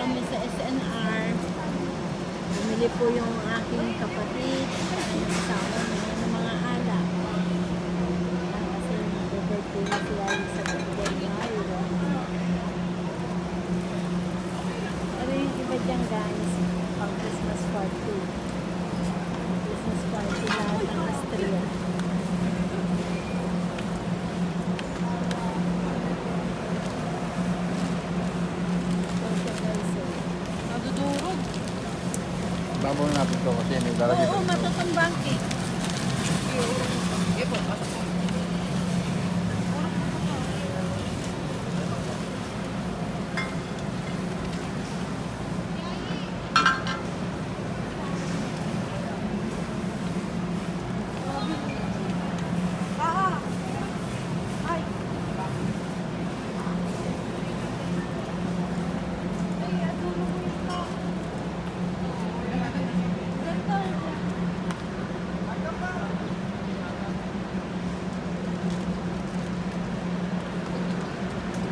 kami sa SNR. Bumili po yung aking kapatid at yung asawa niya ng mga alak. Kasi mag-birthday na sila sa January 1. Pero yung iba dyan guys, pang Christmas party. Christmas party lahat ng Austria. Nadudurog. Babaw na natin ito kasi may lalagay. Oo, matutumbang eh. Sige po, pasok po.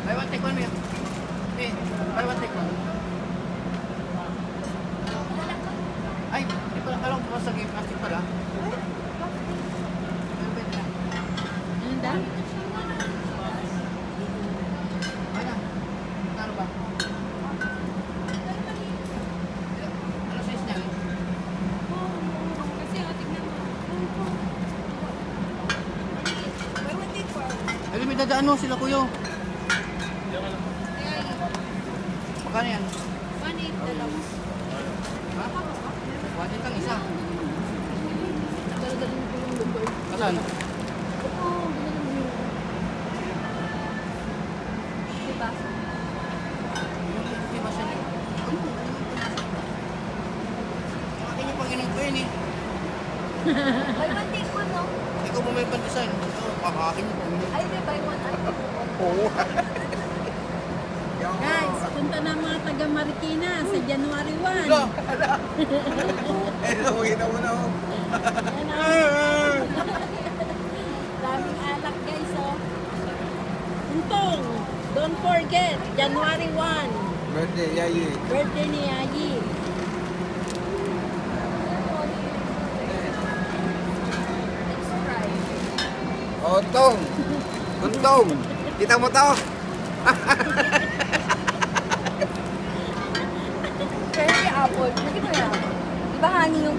Buy one, take one, Mia. Eh, buy one, take one. Ay, di pala, alam ko sa game, plastic pala. Ano ba ito na? Ano daw? Ano? Ano ba? Ano size niya? Ay, may dadaan mo sila kuyo. Magkano yan? 1.8 dalawa. Ha? 1 ang isa. Dala-dala ko yung lugar. Kasan? Oo, ganun yun. Diba? Hindi ba siya niya? Akin yung pag-inom ko yun eh. Buy one, take one, no? Ikaw mo may pan-design. Ito, kakakin mo. Ay, may buy one, ay, take one. Oo. Guys, punta na mga taga Marikina sa January 1. Wala! Eh, nakita mo na ako. Yan o. Daming alak guys oh. Untong, don't forget, January 1. Birthday, yayi. Birthday ni Yayi. Let's try. Ontong. Ontong. Kita mo to? Cherry apple. Lagi mo yan. Iba hangin yung